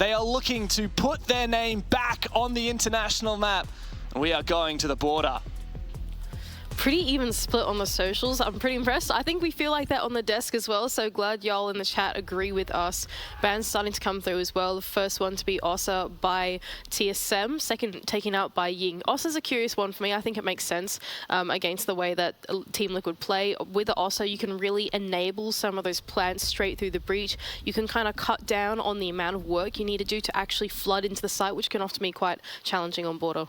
They are looking to put their name back on the international map. We are going to the border. Pretty even split on the socials. I'm pretty impressed. I think we feel like that on the desk as well, so glad y'all in the chat agree with us. Bans starting to come through as well. The first one to be Ossa by TSM, second taken out by Ying. Ossa's a curious one for me. I think it makes sense against the way that Team Liquid play. With the Ossa, you can really enable some of those plants straight through the breach. You can kind of cut down on the amount of work you need to do to actually flood into the site, which can often be quite challenging on border.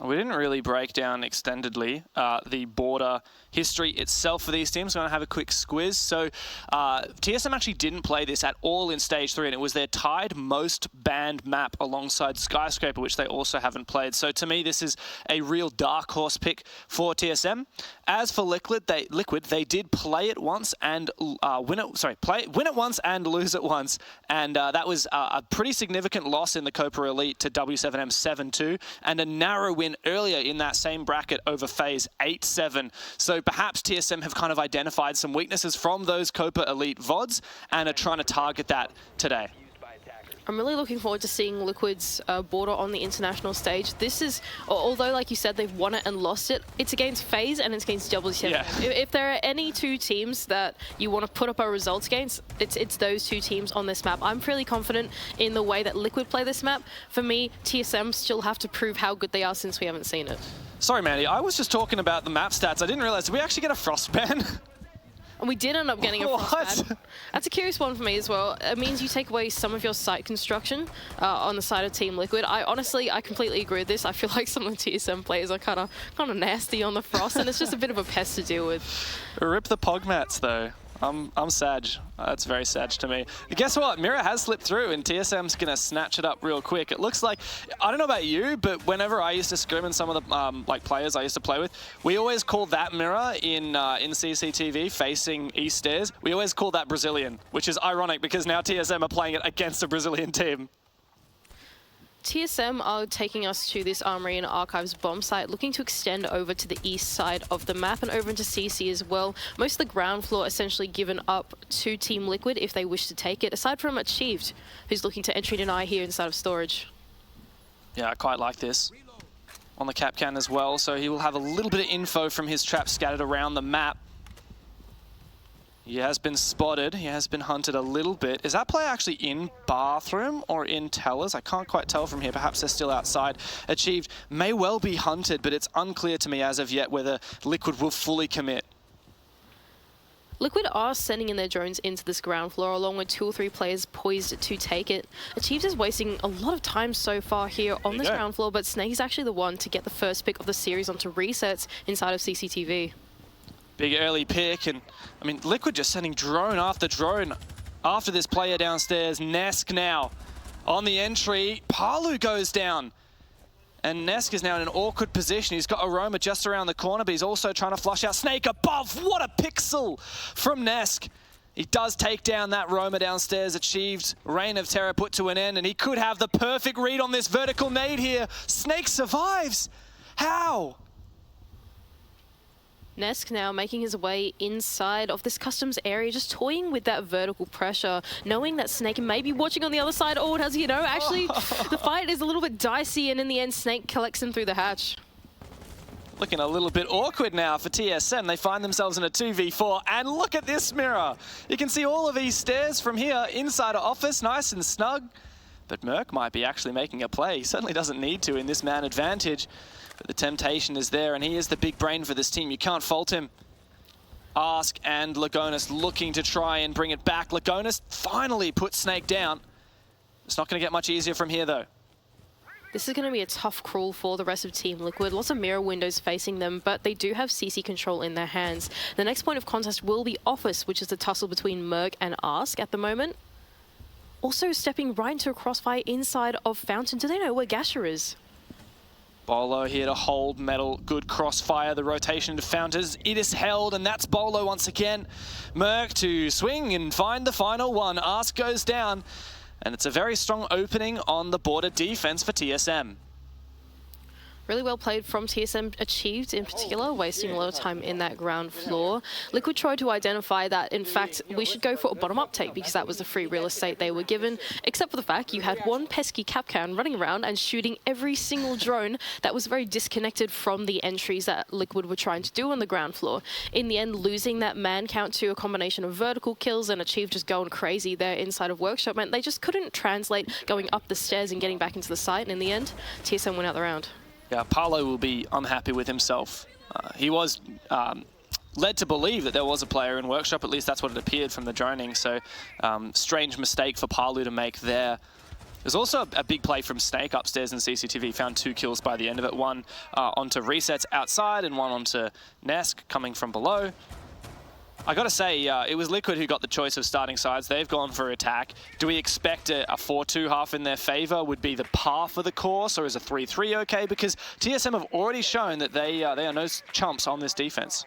We didn't really break down extendedly the border history itself for these teams. I'm going to have a quick squiz. So TSM actually didn't play this at all in Stage 3, and it was their tied most banned map alongside Skyscraper, which they also haven't played. So to me, this is a real dark horse pick for TSM. As for Liquid, they did play it once and win it once and lose it once. And that was a pretty significant loss in the Copa Elite to W7M 7-2, and a narrow win earlier in that same bracket over FaZe 8-7. So perhaps TSM have kind of identified some weaknesses from those Copa Elite VODs and are trying to target that today. I'm really looking forward to seeing Liquid's border on the international stage. This is, although like you said, they've won it and lost it, it's against FaZe and it's against W7. Yeah. If there are any two teams that you want to put up a results against, it's those two teams on this map. I'm fairly confident in the way that Liquid play this map. For me, TSM still have to prove how good they are since we haven't seen it. Sorry, Mandy, I was just talking about the map stats. I didn't realize, did we actually get a frost ban? And we did end up getting a frost ban. That's a curious one for me as well. It means you take away some of your site construction on the side of Team Liquid. I completely agree with this. I feel like some of the TSM players are kind of nasty on the frost, and it's just a bit of a pest to deal with. Rip the Pogmats, though. I'm sad. That's very sad to me. Guess what? Mira has slipped through, and TSM's going to snatch it up real quick. It looks like, I don't know about you, but whenever I used to scrim and some of the players I used to play with, we always called that Mira in CCTV facing East Stairs. We always called that Brazilian, which is ironic because now TSM are playing it against a Brazilian team. TSM are taking us to this Armory and Archives bomb site, looking to extend over to the east side of the map and over into CC as well. Most of the ground floor essentially given up to Team Liquid if they wish to take it, aside from Achieved, who's looking to entry deny here inside of storage. Yeah, I quite like this. On the cap can as well, so he will have a little bit of info from his trap scattered around the map. He has been spotted. He has been hunted a little bit. Is that player actually in bathroom or in tellers? I can't quite tell from here. Perhaps they're still outside. Achieved may well be hunted, but it's unclear to me as of yet whether Liquid will fully commit. Liquid are sending in their drones into this ground floor along with 2 or 3 players poised to take it. Achieved is wasting a lot of time so far here on this ground floor, but Snake is actually the one to get the first pick of the series onto resets inside of CCTV. Big early pick, and I mean, Liquid just sending drone after this player downstairs. Nesk now on the entry. Palu goes down, and Nesk is now in an awkward position. He's got Aroma just around the corner, but he's also trying to flush out Snake above. What a pixel from Nesk. He does take down that Roma downstairs. Achieved. Reign of Terror put to an end, and he could have the perfect read on this vertical nade here. Snake survives. How? Nesk now making his way inside of this customs area, just toying with that vertical pressure, knowing that Snake may be watching on the other side. Oh, does he know? Actually, the fight is a little bit dicey, and in the end, Snake collects him through the hatch. Looking a little bit awkward now for TSM. They find themselves in a 2v4, and look at this mirror. You can see all of these stairs from here inside an office, nice and snug. But Merc might be actually making a play. He certainly doesn't need to in this man advantage. But the temptation is there, and he is the big brain for this team. You can't fault him. Ask and Lagonis looking to try and bring it back. Lagonis finally puts Snake down. It's not going to get much easier from here, though. This is going to be a tough crawl for the rest of Team Liquid. Lots of mirror windows facing them, but they do have CC control in their hands. The next point of contest will be Office, which is the tussle between Merc and Ask at the moment. Also stepping right into a crossfire inside of Fountain. Do they know where Gasher is? Bolo here to hold metal. Good crossfire. The rotation to Fountains. It is held, and that's Bolo once again. Merc to swing and find the final one. Ask goes down, and it's a very strong opening on the border defense for TSM. Really well played from TSM Achieved in particular, wasting a lot of time in that ground floor. Liquid tried to identify that, in fact, we should go for a bottom-up take because that was the free real estate they were given, except for the fact you had one pesky Capcan running around and shooting every single drone that was very disconnected from the entries that Liquid were trying to do on the ground floor. In the end, losing that man count to a combination of vertical kills and Achieve just going crazy there inside of Workshop meant they just couldn't translate going up the stairs and getting back into the site, and in the end, TSM went out the round. Yeah, Paolo will be unhappy with himself. He was led to believe that there was a player in Workshop, at least that's what it appeared from the droning, so strange mistake for Paolo to make there. There's also a big play from Snake upstairs in CCTV, found 2 kills by the end of it, one onto Resets outside and one onto Nesk coming from below. I gotta say, it was Liquid who got the choice of starting sides. They've gone for attack. Do we expect a 4-2 half in their favor would be the par for the course, or is a 3-3 okay? Because TSM have already shown that they are no chumps on this defense.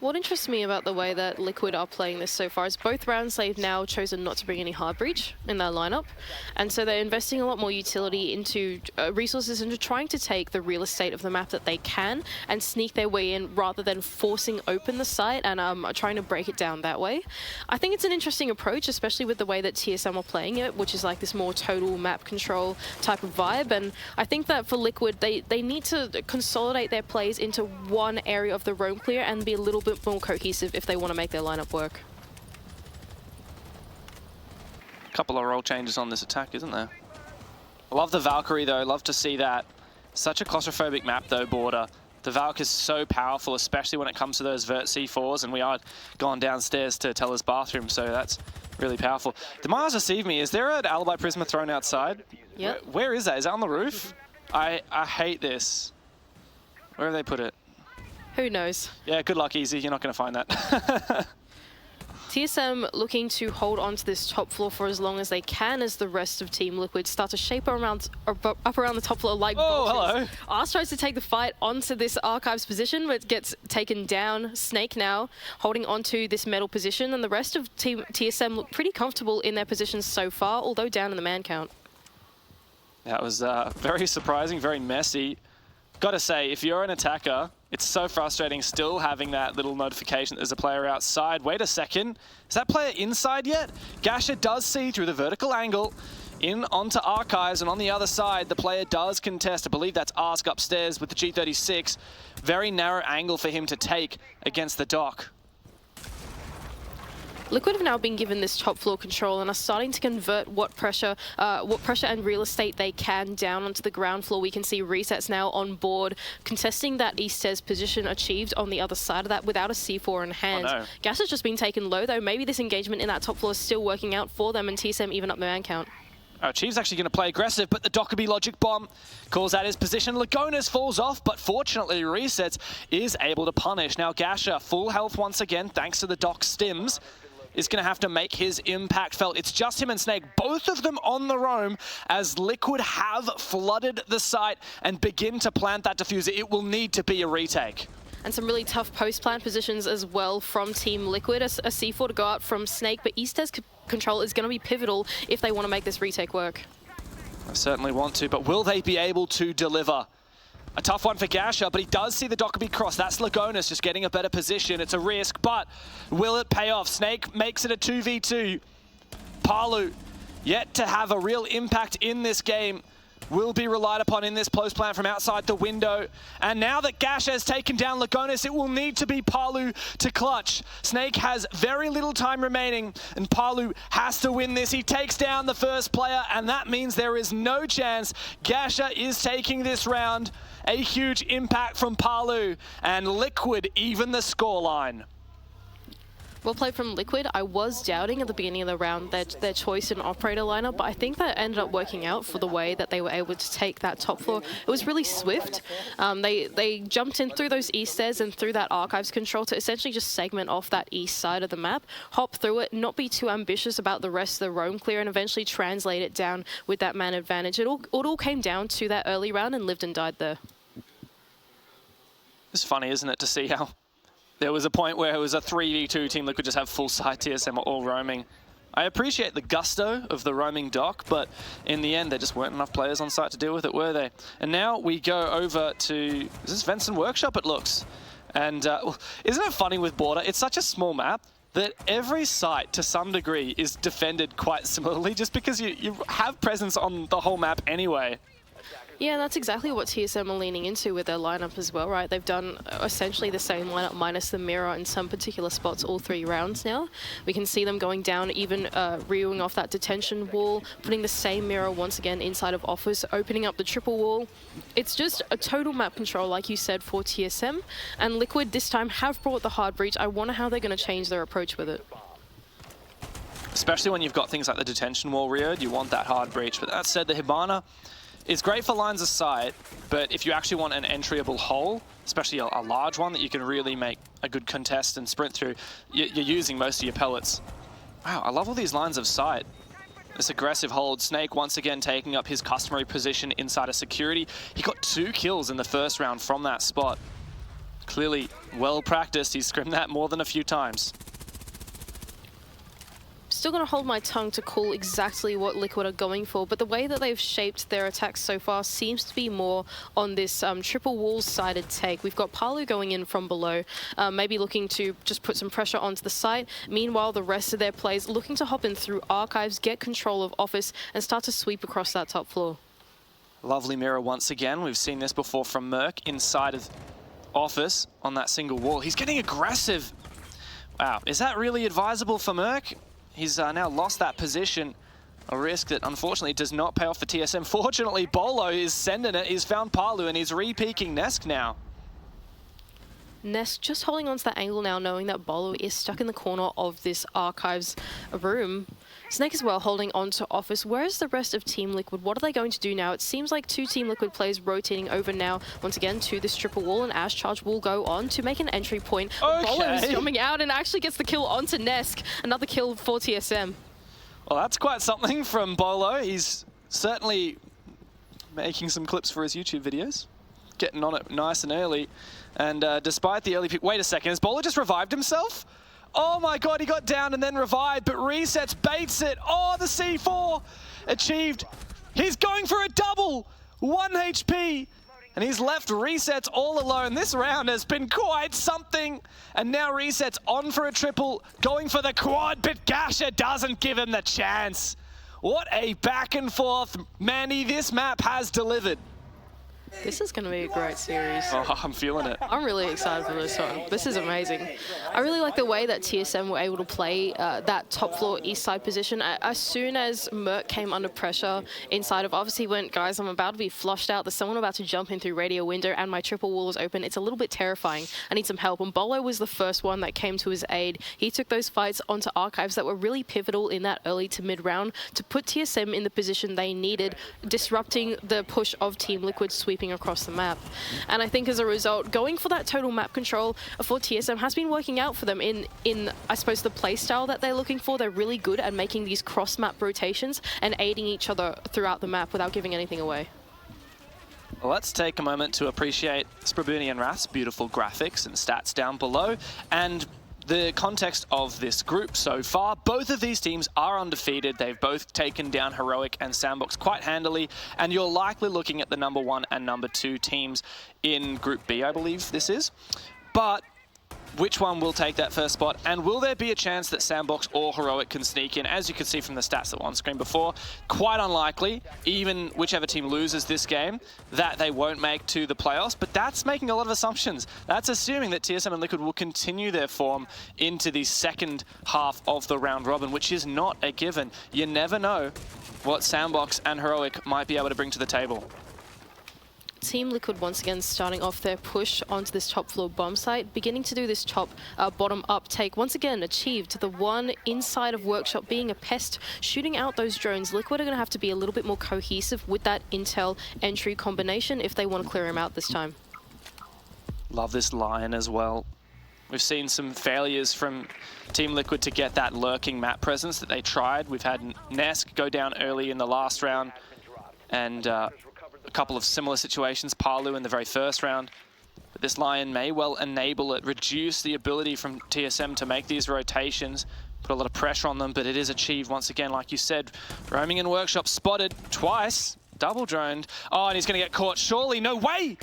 What interests me about the way that Liquid are playing this so far is both rounds they've now chosen not to bring any hard breach in their lineup, and so they're investing a lot more utility into resources into trying to take the real estate of the map that they can and sneak their way in rather than forcing open the site and trying to break it down that way. I think it's an interesting approach, especially with the way that TSM are playing it, which is like this more total map control type of vibe, and I think that for Liquid they need to consolidate their plays into one area of the roam clear and be a little bit more cohesive if they want to make their lineup work. Couple of role changes on this attack, isn't there? I love the Valkyrie though, love to see that. Such a claustrophobic map though, Border. The Valk is so powerful, especially when it comes to those Vert C4s, and we are going downstairs to Teller's bathroom, so that's really powerful. Demar's deceived me. Is there an Alibi Prisma thrown outside? Yeah. Where is that? Is that on the roof? I hate this. Where have they put it? Who knows? Yeah, good luck, Easy. You're not going to find that. TSM looking to hold on to this top floor for as long as they can as the rest of Team Liquid start to shape around, up around the top floor like vultures. Hello. Ars tries to take the fight onto this Archives position, but gets taken down. Snake now holding onto this metal position, and the rest of Team TSM look pretty comfortable in their positions so far, although down in the man count. That was very surprising, very messy. Gotta say, if you're an attacker, it's so frustrating still having that little notification that there's a player outside. Wait a second, is that player inside yet? Gasha does see through the vertical angle in onto Archives, and on the other side, the player does contest. I believe that's Ask upstairs with the G36. Very narrow angle for him to take against the dock. Liquid have now been given this top floor control and are starting to convert what pressure and real estate they can down onto the ground floor. We can see Resets now on board, contesting that East stairs position Achieved on the other side of that without a C4 in hand. Oh, no. Gas has just been taken low though. Maybe this engagement in that top floor is still working out for them, and TSM even up the man count. Achieve's actually going to play aggressive, but the Dockerby logic bomb calls out his position. Lagonas falls off, but fortunately Resets is able to punish. Now Gasha, full health once again, thanks to the Doc stims, is going to have to make his impact felt. It's just him and Snake, both of them on the roam, as Liquid have flooded the site and begin to plant that diffuser. It will need to be a retake. And some really tough post-plant positions as well from Team Liquid. A C4 to go out from Snake, but East's control is going to be pivotal if they want to make this retake work. I certainly want to, but will they be able to deliver? A tough one for Gasha, but he does see the Dockerby cross. That's Lagonas just getting a better position. It's a risk, but will it pay off? Snake makes it a 2v2. Palu, yet to have a real impact in this game, will be relied upon in this post plant from outside the window. And now that Gasha has taken down Lagonas, it will need to be Palu to clutch. Snake has very little time remaining, and Palu has to win this. He takes down the first player, and that means there is no chance. Gasha is taking this round. A huge impact from Palu, and Liquid even the scoreline. Well played from Liquid. I was doubting at the beginning of the round their choice in operator lineup, but I think that ended up working out for the way that they were able to take that top floor. It was really swift. They jumped in through those east stairs and through that Archives control to essentially just segment off that east side of the map, hop through it, not be too ambitious about the rest of the roam clear, and eventually translate it down with that man advantage. It all came down to that early round and lived and died there. It's funny, isn't it, to see how there was a point where it was a 3v2 Team Liquid just have full side TSM all roaming. I appreciate the gusto of the roaming dock, but in the end, there just weren't enough players on site to deal with it, were they? And now we go over to, is this Venson Workshop, it looks? And isn't it funny with Border? It's such a small map that every site, to some degree, is defended quite similarly, just because you have presence on the whole map anyway. Yeah, that's exactly what TSM are leaning into with their lineup as well, right? They've done essentially the same lineup minus the mirror in some particular spots all 3 rounds now. We can see them going down, even reeling off that detention wall, putting the same mirror once again inside of Office, opening up the triple wall. It's just a total map control, like you said, for TSM. And Liquid this time have brought the hard breach. I wonder how they're going to change their approach with it. Especially when you've got things like the detention wall reared, you want that hard breach. But that said, the Hibana, it's great for lines of sight, but if you actually want an entryable hole, especially a large one that you can really make a good contest and sprint through, you're using most of your pellets. Wow, I love all these lines of sight. This aggressive hold. Snake once again taking up his customary position inside of security. He got 2 kills in the first round from that spot. Clearly well practiced. He's scrimmed that more than a few times. Still going to hold my tongue to call exactly what Liquid are going for, but the way that they've shaped their attacks so far seems to be more on this triple wall-sided take. We've got Palu going in from below, maybe looking to just put some pressure onto the site. Meanwhile, the rest of their plays looking to hop in through Archives, get control of Office, and start to sweep across that top floor. Lovely mirror once again. We've seen this before from Merc inside of Office on that single wall. He's getting aggressive. Wow, is that really advisable for Merc? He's now lost that position, a risk that unfortunately does not pay off for TSM. Fortunately, Bolo is sending it. He's found Palu and he's re-peeking Nesk now. Nesk just holding on to that angle now, knowing that Bolo is stuck in the corner of this Archives room. Snake as well holding on to Office. Where is the rest of Team Liquid? What are they going to do now? It seems like 2 Team Liquid players rotating over now, once again, to this triple wall, and Ash Charge will go on to make an entry point. Okay. Bolo is jumping out and actually gets the kill onto Nesk. Another kill for TSM. Well, that's quite something from Bolo. He's certainly making some clips for his YouTube videos. Getting on it nice and early. And despite the early pick... Wait a second, has Bolo just revived himself? Oh my god, he got down and then revived, but resets, baits it. Oh, the C4 achieved. He's going for a double. 1 HP. And he's left resets all alone. This round has been quite something. And now resets on for a triple, going for the quad, but Gasha doesn't give him the chance. What a back and forth. Manny, this map has delivered. This is going to be a great series. Oh, I'm feeling it. I'm really excited for this one. This is amazing. I really like the way that TSM were able to play that top floor east side position. As soon as Merc came under pressure inside of, obviously went, guys, I'm about to be flushed out. There's someone about to jump in through radio window and my triple wall is open. It's a little bit terrifying. I need some help. And Bolo was the first one that came to his aid. He took those fights onto Archives that were really pivotal in that early to mid round to put TSM in the position they needed, disrupting the push of Team Liquid sweeping across the map. And I think as a result, going for that total map control for TSM has been working out for them in I suppose, the play style that they're looking for. They're really good at making these cross-map rotations and aiding each other throughout the map without giving anything away. Well, let's take a moment to appreciate Sprabuni and Wrath's beautiful graphics and stats down below. And the context of this group so far, both of these teams are undefeated. They've both taken down Heroic and Sandbox quite handily, and you're likely looking at the #1 and #2 teams in Group B, I believe this is. But which one will take that first spot, and will there be a chance that Sandbox or Heroic can sneak in? As you can see from the stats that were on screen before, quite unlikely, even whichever team loses this game, that they won't make to the playoffs, but that's making a lot of assumptions. That's assuming that TSM and Liquid will continue their form into the second half of the round robin, which is not a given. You never know what Sandbox and Heroic might be able to bring to the table. Team Liquid once again starting off their push onto this top floor bomb site, beginning to do this top bottom up take. Once again achieved the one inside of Workshop being a pest, shooting out those drones. Liquid are going to have to be a little bit more cohesive with that intel entry combination if they want to clear him out this time. Love this Lion as well. We've seen some failures from Team Liquid to get that lurking map presence that they tried. We've had Nesk go down early in the last round, and a couple of similar situations, Palu in the very first round. But this Lion may well enable it, reduce the ability from TSM to make these rotations, Put a lot of pressure on them, but it is achieved once again, like you said. Roaming in workshop spotted twice, double droned. Oh, and he's going to get caught. Surely, no way!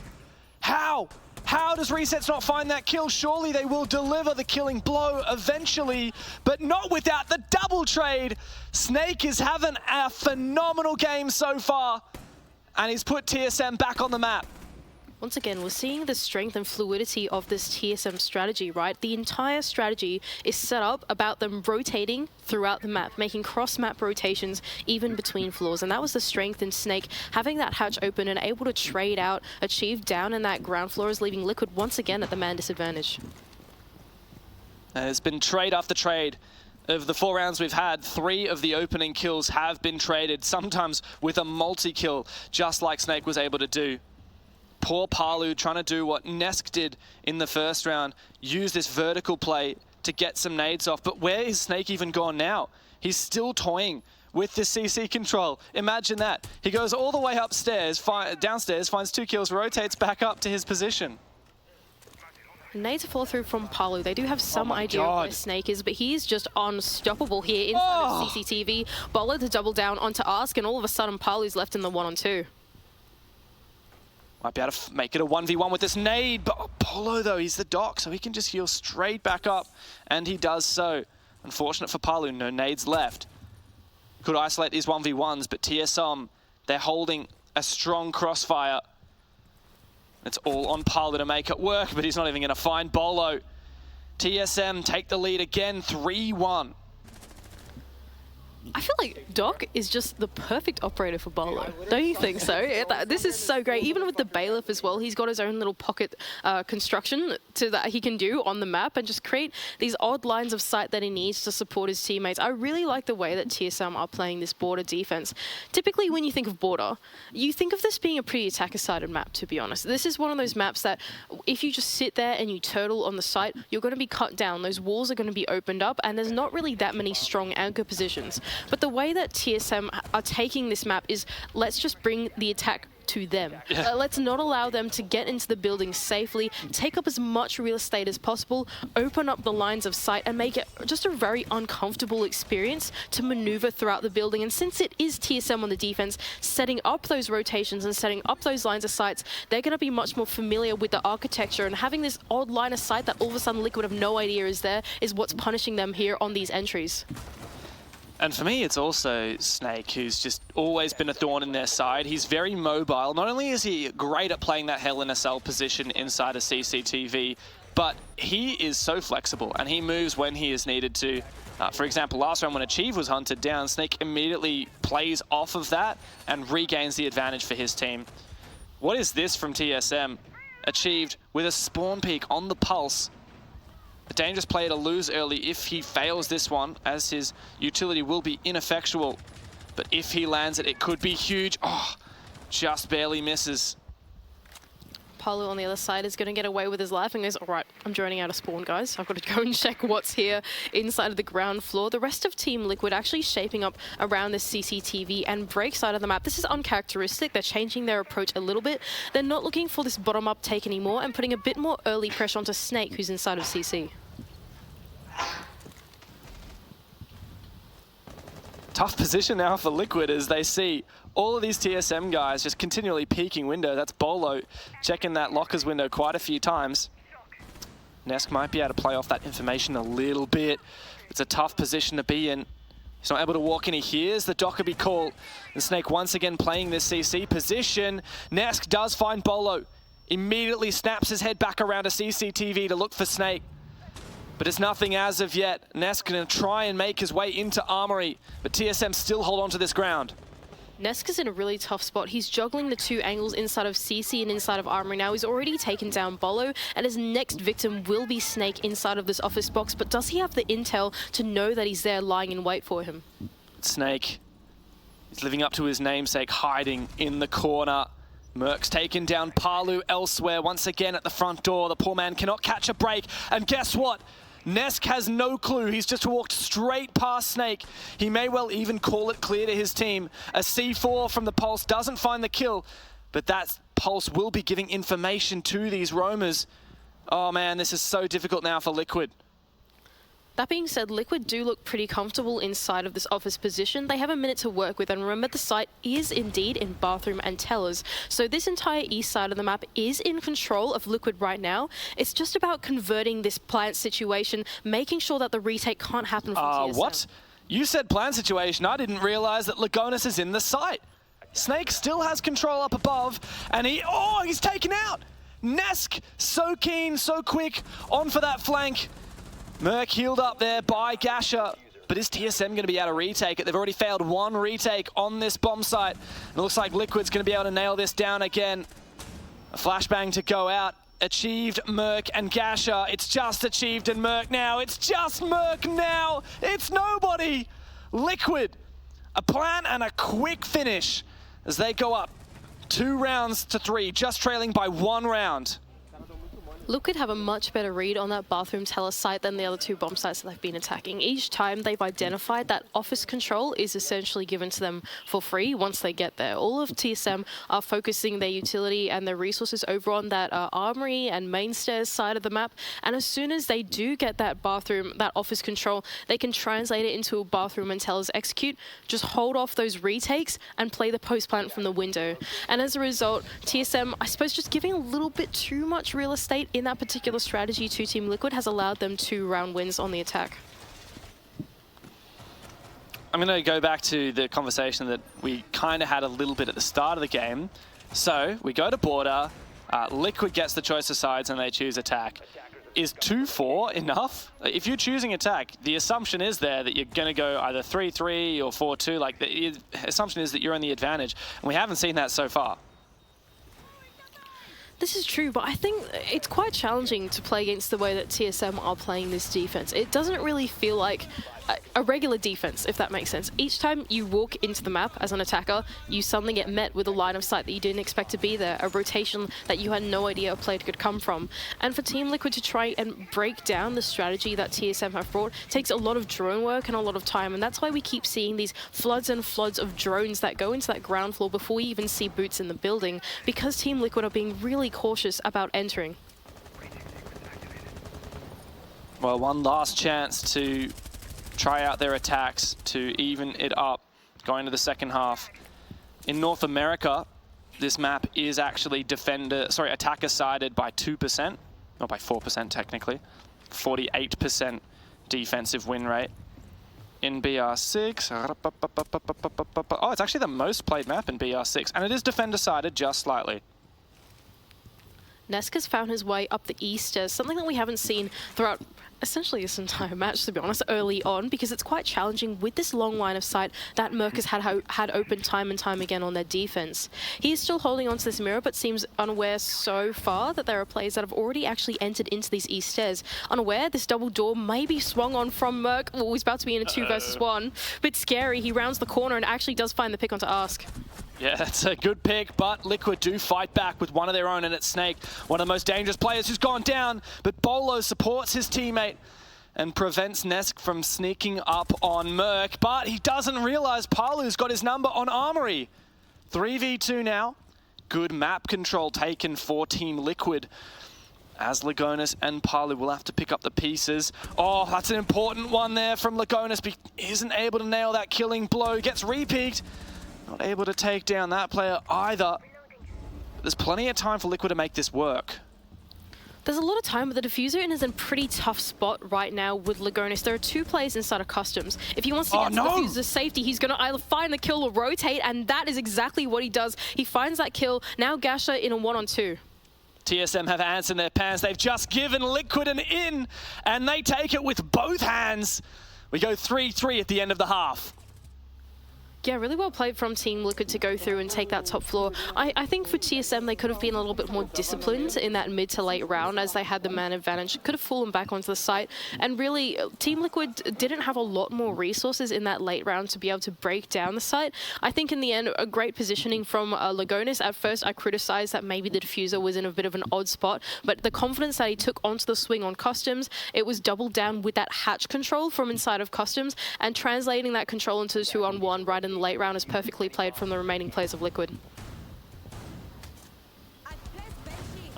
How? How does Resets not find that kill? Surely they will deliver the killing blow eventually, but not without the double trade. Snake is having a phenomenal game so far, and he's put TSM back on the map. Once again, we're seeing the strength and fluidity of this TSM strategy, right? The entire strategy is set up about them rotating throughout the map, making cross-map rotations even between floors. And that was the strength in Snake, having that hatch open and able to trade out, achieve down in that ground floor, is leaving Liquid once again at the man disadvantage. And it's been trade after trade. Of the 4 rounds we've had, 3 of the opening kills have been traded, sometimes with a multi-kill, just like Snake was able to do. Poor Palu trying to do what Nesk did in the first round, use this vertical play to get some nades off. But where is Snake even gone now? He's still toying with the CC control. Imagine that. He goes all the way upstairs, downstairs, finds 2 kills, rotates back up to his position. Nades fall through from Palu. They do have some idea of where Snake is, but he's just unstoppable here inside of CCTV. Bolo to double down onto Ask, and all of a sudden Palu's left in the 1-on-2. Might be able to make it a 1v1 with this nade, but Polo though, he's the doc, so he can just heal straight back up, and he does so. Unfortunate for Palu, no nades left. Could isolate these 1v1s, but TSM, they're holding a strong crossfire. It's all on Palu to make it work, but he's not even going to find Bolo. TSM take the lead again, 3-1. I feel like Doc is just the perfect operator for Bolo. Don't you think so? This is so great. Even with the Bailiff as well, he's got his own little pocket construction that he can do on the map and just create these odd lines of sight that he needs to support his teammates. I really like the way that TSM are playing this border defense. Typically, when you think of border, you think of this being a pretty attacker-sided map, to be honest. This is one of those maps that if you just sit there and you turtle on the site, you're going to be cut down. Those walls are going to be opened up, and there's not really that many strong anchor positions. But the way that TSM are taking this map is, let's just bring the attack to them. Yeah. Let's not allow them to get into the building safely, take up as much real estate as possible, open up the lines of sight, and make it just a very uncomfortable experience to maneuver throughout the building. And since it is TSM on the defense, setting up those rotations and setting up those lines of sights, they're going to be much more familiar with the architecture, and having this odd line of sight that all of a sudden Liquid have no idea is there is what's punishing them here on these entries. And for me, it's also Snake, who's just always been a thorn in their side. He's very mobile. Not only is he great at playing that Hell in a Cell position inside a CCTV, but he is so flexible and he moves when he is needed to. For example, last round when Achieve was hunted down, Snake immediately plays off of that and regains the advantage for his team. What is this from TSM? Achieved with a spawn peak on the pulse. A dangerous player to lose early if he fails this one, as his utility will be ineffectual. But if he lands it, it could be huge. Oh, just barely misses. Palu on the other side is going to get away with his life and goes, all right, I'm droning out of spawn, guys. I've got to go and check what's here inside of the ground floor. The rest of Team Liquid actually shaping up around this CCTV and break side of the map. This is uncharacteristic. They're changing their approach a little bit. They're not looking for this bottom-up take anymore and putting a bit more early pressure onto Snake, who's inside of CC. Tough position now for Liquid as they see all of these TSM guys just continually peeking window. That's Bolo checking that lockers window quite a few times. Nesk might be able to play off that information a little bit. It's a tough position to be in. He's not able to walk in. He hears the Dockerby call. And Snake once again playing this CC position. Nesk does find Bolo. Immediately snaps his head back around a CCTV to look for Snake. But it's nothing as of yet. Nesk going to try and make his way into Armory, but TSM still hold on to this ground. Nesk is in a really tough spot. He's juggling the 2 angles inside of CC and inside of Armory. Now he's already taken down Bolo, and his next victim will be Snake inside of this office box, but does he have the intel to know that he's there lying in wait for him? Snake is living up to his namesake, hiding in the corner. Merc's taken down Palu elsewhere, once again at the front door. The poor man cannot catch a break, and guess what? Nesk has no clue. He's just walked straight past Snake. He may well even call it clear to his team. A C4 from the Pulse doesn't find the kill, but that Pulse will be giving information to these roamers. Oh man, this is so difficult now for Liquid. That being said, Liquid do look pretty comfortable inside of this office position. They have a minute to work with, and remember the site is indeed in Bathroom and Tellers. So this entire east side of the map is in control of Liquid right now. It's just about converting this plant situation, making sure that the retake can't happen from TSM. What? You said plant situation. I didn't realize that Lagonis is in the site. Snake still has control up above, and he's taken out. Nesk, so keen, so quick, on for that flank. Merc healed up there by Gasha, but is TSM going to be able to retake it? They've already failed one retake on this bomb site. And it looks like Liquid's going to be able to nail this down again. A flashbang to go out. Achieved Merc and Gasha. It's just Achieved and Merc now. It's just Merc now. It's nobody. Liquid, a plan and a quick finish as they go up 2 rounds to 3, just trailing by 1 round. Liquid have a much better read on that Bathroom Teller site than the other 2 bomb sites that they've been attacking. Each time they've identified that office control is essentially given to them for free once they get there. All of TSM are focusing their utility and their resources over on that armory and main stairs side of the map. And as soon as they do get that bathroom, that office control, they can translate it into a Bathroom and Tellers execute, just hold off those retakes and play the post plant from the window. And as a result, TSM, I suppose, just giving a little bit too much real estate in that particular strategy to Team Liquid has allowed them 2-round wins on the attack. I'm going to go back to the conversation that we kind of had a little bit at the start of the game. So we go to border, Liquid gets the choice of sides and they choose attack. Is 2-4 enough? If you're choosing attack, the assumption is there that you're going to go either 3-3 or 4-2. Like, the assumption is that you're in the advantage, and we haven't seen that so far. This is true, but I think it's quite challenging to play against the way that TSM are playing this defense. It doesn't really feel like a regular defense, if that makes sense. Each time you walk into the map as an attacker, you suddenly get met with a line of sight that you didn't expect to be there, a rotation that you had no idea a player could come from. And for Team Liquid to try and break down the strategy that TSM have brought takes a lot of drone work and a lot of time, and that's why we keep seeing these floods and floods of drones that go into that ground floor before we even see boots in the building, because Team Liquid are being really cautious about entering. Well, one last chance to try out their attacks to even it up going to the second half. In North America, this map is actually attacker sided by 2%, not by 4% technically. 48% defensive win rate. In BR6, oh, it's actually the most played map in BR6, and it is defender sided just slightly. Nesk has found his way up the east as something that we haven't seen throughout essentially this entire match, to be honest, early on, because it's quite challenging with this long line of sight that Merc has had open time and time again on their defense. He is still holding on to this mirror, but seems unaware so far that there are players that have already actually entered into these east stairs. Unaware, this double door may be swung on from Merc. Well, he's about to be in a 2 versus 1. Bit scary. He rounds the corner and actually does find the pick onto Ask. Yeah, that's a good pick, but Liquid do fight back with one of their own, and it's Snake, one of the most dangerous players who's gone down, but Bolo supports his teammate and prevents Nesk from sneaking up on Merc, but he doesn't realize Palu's got his number on Armory. 3v2 now. Good map control taken for Team Liquid, as Lagonis and Palu will have to pick up the pieces. Oh, that's an important one there from Lagonis, but he isn't able to nail that killing blow. Gets re-peeked. Not able to take down that player either. There's plenty of time for Liquid to make this work. There's a lot of time, but the Diffuser is in a pretty tough spot right now with Lagonis. There are 2 players inside of Customs. If he wants to get to the Diffuser's safety, he's going to either find the kill or rotate, and that is exactly what he does. He finds that kill. Now Gasha in a 1-on-2. TSM have ants in their pants. They've just given Liquid an in, and they take it with both hands. We go 3-3 at the end of the half. Yeah, really well played from Team Liquid to go through and take that top floor. I think for TSM, they could have been a little bit more disciplined in that mid to late round as they had the man advantage. Could have fallen back onto the site. And really, Team Liquid didn't have a lot more resources in that late round to be able to break down the site. I think in the end, a great positioning from Lagonis. At first, I criticized that maybe the Diffuser was in a bit of an odd spot, but the confidence that he took onto the swing on Customs, it was doubled down with that hatch control from inside of Customs, and translating that control into 2-on-1 right in the late round is perfectly played from the remaining players of Liquid.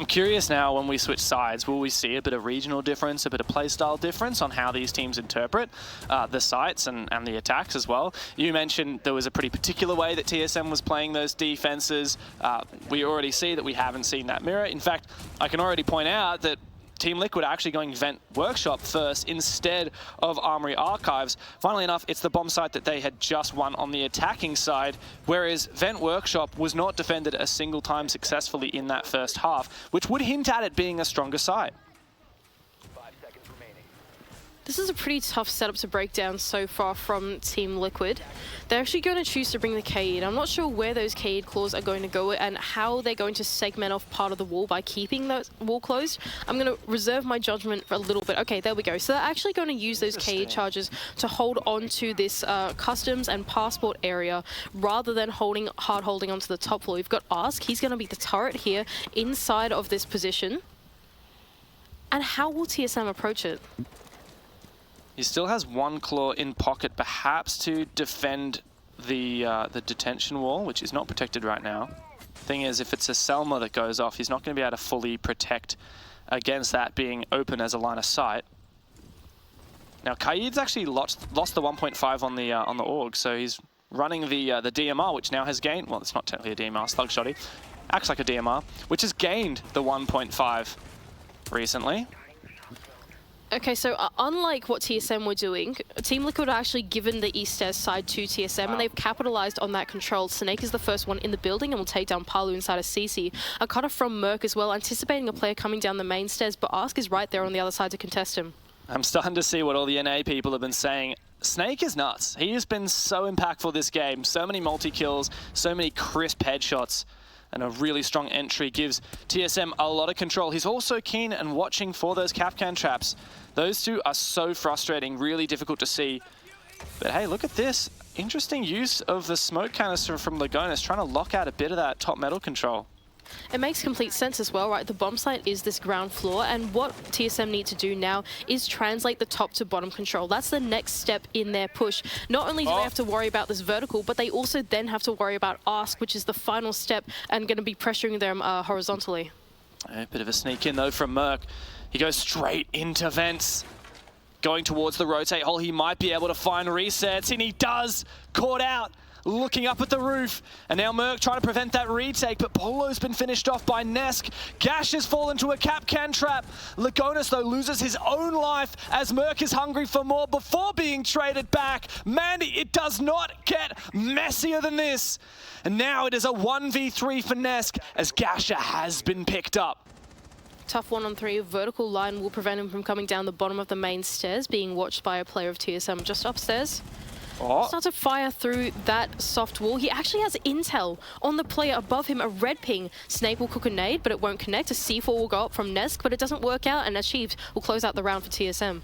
I'm curious now, when we switch sides, will we see a bit of regional difference, a bit of playstyle difference on how these teams interpret the sites and the attacks as well? You mentioned there was a pretty particular way that TSM was playing those defenses. We already see that we haven't seen that mirror. In fact, I can already point out that Team Liquid are actually going Vent Workshop first instead of Armory Archives. Funnily enough, it's the bomb site that they had just won on the attacking side, whereas Vent Workshop was not defended a single time successfully in that first half, which would hint at it being a stronger side. This is a pretty tough setup to break down so far from Team Liquid. They're actually going to choose to bring the Kaid. I'm not sure where those Kaid claws are going to go and how they're going to segment off part of the wall by keeping the wall closed. I'm going to reserve my judgment for a little bit. Okay, there we go. So they're actually going to use those Kaid charges to hold on to this customs and passport area rather than hard holding onto the top floor. We've got Ask. He's going to be the turret here inside of this position. And how will TSM approach it? He still has one claw in pocket, perhaps to defend the detention wall, which is not protected right now. Thing is, if it's a Selma that goes off, he's not going to be able to fully protect against that being open as a line of sight. Now, Kaid's actually lost the 1.5 on the AUG, so he's running the DMR, which now has gained. Well, it's not technically a DMR, Slug Shotty. Acts like a DMR, which has gained the 1.5 recently. Okay, so unlike what TSM were doing, Team Liquid are actually given the East Stairs side to TSM, and they've capitalized on that control. Snake is the first one in the building and will take down Palu inside of CC. A cutter from Merc as well, anticipating a player coming down the main stairs, but Ask is right there on the other side to contest him. I'm starting to see what all the NA people have been saying. Snake is nuts. He has been so impactful this game. So many multi-kills, so many crisp headshots. And a really strong entry gives TSM a lot of control. He's also keen and watching for those Kapkan traps. Those two are so frustrating, really difficult to see. But hey, look at this. Interesting use of the smoke canister from Lagonis, trying to lock out a bit of that top metal control. It makes complete sense as well, right? The bomb site is this ground floor, and what TSM need to do now is translate the top to bottom control. That's the next step in their push. Not only do they have to worry about this vertical, but they also then have to worry about Ask, which is the final step and going to be pressuring them horizontally. A bit of a sneak in though from Merc. He goes straight into vents. Going towards the rotate hole, he might be able to find resets, and he does. Caught out. Looking up at the roof, and now Merc trying to prevent that retake, but Polo's been finished off by Nesk. Gash has fallen to a Kapkan trap. Lagonis, though, loses his own life as Merc is hungry for more before being traded back. Man, it does not get messier than this. And now it is a 1v3 for Nesk as Gasha has been picked up. Tough 1-on-3. Vertical line will prevent him from coming down the bottom of the main stairs, being watched by a player of TSM just upstairs. Starts to fire through that soft wall. He actually has intel on the player above him, a red ping. Snake will cook a nade, but it won't connect. A C4 will go up from Nesk, but it doesn't work out, and Achieved will close out the round for TSM.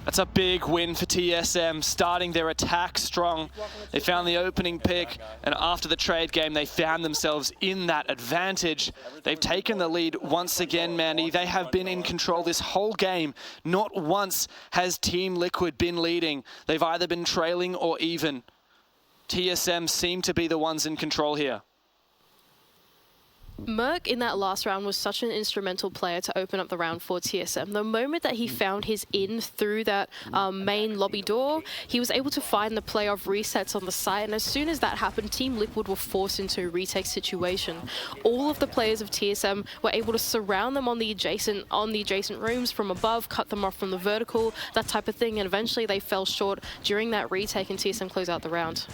That's a big win for TSM, starting their attack strong. They found the opening pick, and after the trade game, they found themselves in that advantage. They've taken the lead once again, Mandy. They have been in control this whole game. Not once has Team Liquid been leading. They've either been trailing or even. TSM seem to be the ones in control here. Merc in that last round was such an instrumental player to open up the round for TSM. The moment that he found his in through that main lobby door, he was able to find the player of resets on the site, and as soon as that happened, Team Liquid were forced into a retake situation. All of the players of TSM were able to surround them on the adjacent rooms from above, cut them off from the vertical, that type of thing, and eventually they fell short during that retake, and TSM closed out the round.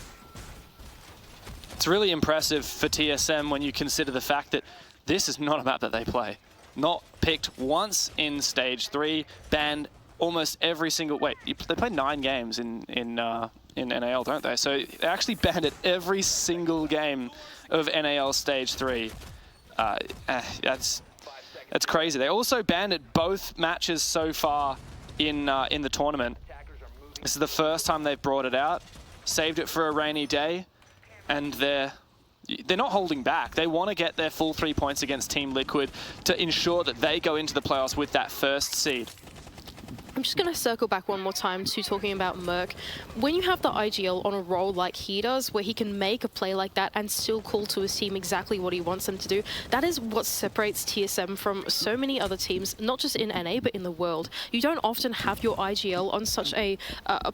It's really impressive for TSM when you consider the fact that this is not a map that they play. Not picked once in Stage 3, banned almost every single... Wait, they play 9 games in NAL, don't they? So they actually banned it every single game of NAL Stage 3. That's crazy. They also banned it both matches so far in the tournament. This is the first time they've brought it out, saved it for a rainy day. And they're not holding back. They want to get their full 3 points against Team Liquid to ensure that they go into the playoffs with that first seed. I'm just going to circle back one more time to talking about Merc. When you have the IGL on a roll like he does, where he can make a play like that and still call to his team exactly what he wants them to do, that is what separates TSM from so many other teams, not just in NA, but in the world. You don't often have your IGL on such a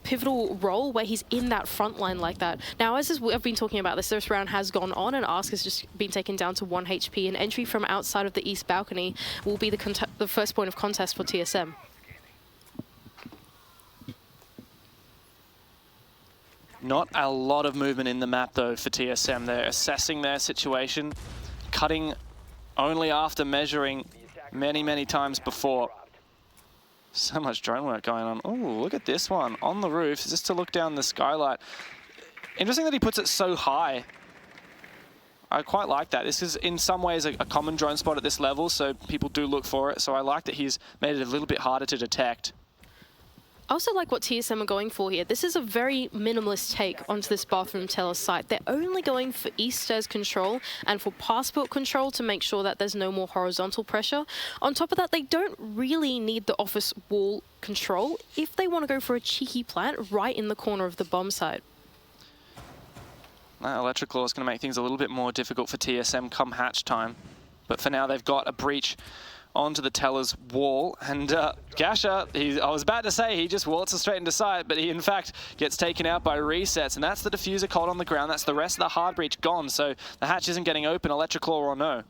pivotal role where he's in that front line like that. Now, as I've been talking about this round has gone on, and Ask has just been taken down to 1 HP, and entry from outside of the east balcony will be the first point of contest for TSM. Not a lot of movement in the map, though, for TSM. They're assessing their situation, cutting only after measuring many, many times before. So much drone work going on. Oh, look at this one on the roof, just to look down the skylight. Interesting that he puts it so high. I quite like that. This is in some ways a common drone spot at this level, so people do look for it. So I like that he's made it a little bit harder to detect. I also like what TSM are going for here. This is a very minimalist take onto this bathroom teller site. They're only going for east stairs control and for passport control to make sure that there's no more horizontal pressure. On top of that, they don't really need the office wall control if they want to go for a cheeky plant right in the corner of the bomb site. That electrical is going to make things a little bit more difficult for TSM come hatch time. But for now, they've got a breach onto the teller's wall, and Gasha, I was about to say he just waltzes straight into sight, but he in fact gets taken out by resets, and that's the diffuser cold on the ground. That's the rest of the hard breach gone, so the hatch isn't getting open, electrical or no.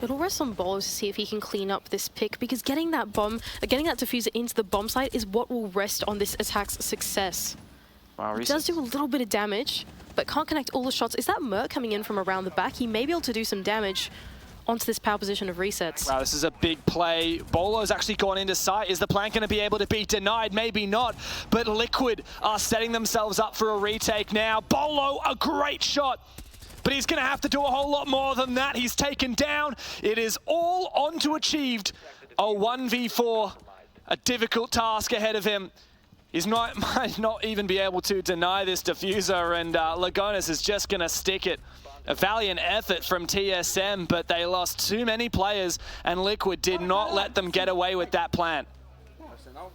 It'll rest on Bolo to see if he can clean up this pick, because getting that diffuser into the bomb site is what will rest on this attack's success. Wow, it does do a little bit of damage, but can't connect all the shots. Is that Merc coming in from around the back? He may be able to do some damage onto this power position of resets. Wow, this is a big play. Bolo's actually gone into sight. Is the plant going to be able to be denied? Maybe not, but Liquid are setting themselves up for a retake now. Bolo, a great shot, but he's going to have to do a whole lot more than that. He's taken down. It is all on to achieved. A 1v4, a difficult task ahead of him. He's might not even be able to deny this diffuser, and Lagonis is just going to stick it. A valiant effort from TSM, but they lost too many players, and Liquid did not let them get away with that plant.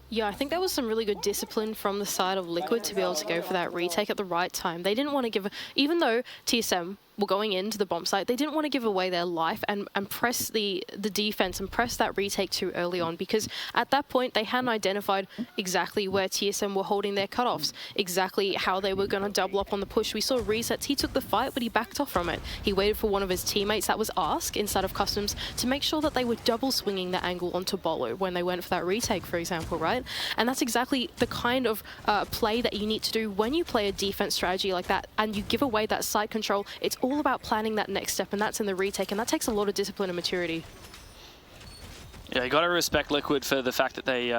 Yeah, I think that was some really good discipline from the side of Liquid to be able to go for that retake at the right time. They didn't want to give, even though TSM were going into the bomb site, they didn't want to give away their life and press the defense and press that retake too early on, because at that point they hadn't identified exactly where TSM were holding their cutoffs, exactly how they were going to double up on the push. We saw resets. He took the fight, but he backed off from it. He waited for one of his teammates, that was Ask, inside of Customs, to make sure that they were double swinging the angle onto Bolo when they went for that retake, for example, right? And that's exactly the kind of play that you need to do when you play a defense strategy like that and you give away that side control. It's all about planning that next step, and that's in the retake, and that takes a lot of discipline and maturity. Yeah, you got to respect Liquid for the fact that they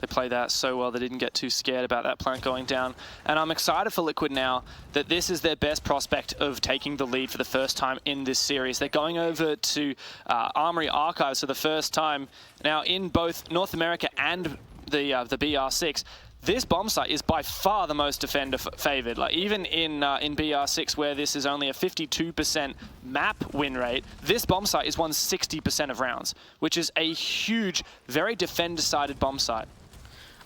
play that so well. They didn't get too scared about that plant going down. And I'm excited for Liquid now that this is their best prospect of taking the lead for the first time in this series. They're going over to Armory Archives for the first time now in both North America and the BR6. This bomb site is by far the most defender favored. Like even in BR6, where this is only a 52% map win rate, this bomb site is won 60% of rounds, which is a huge, very defender-sided bomb site.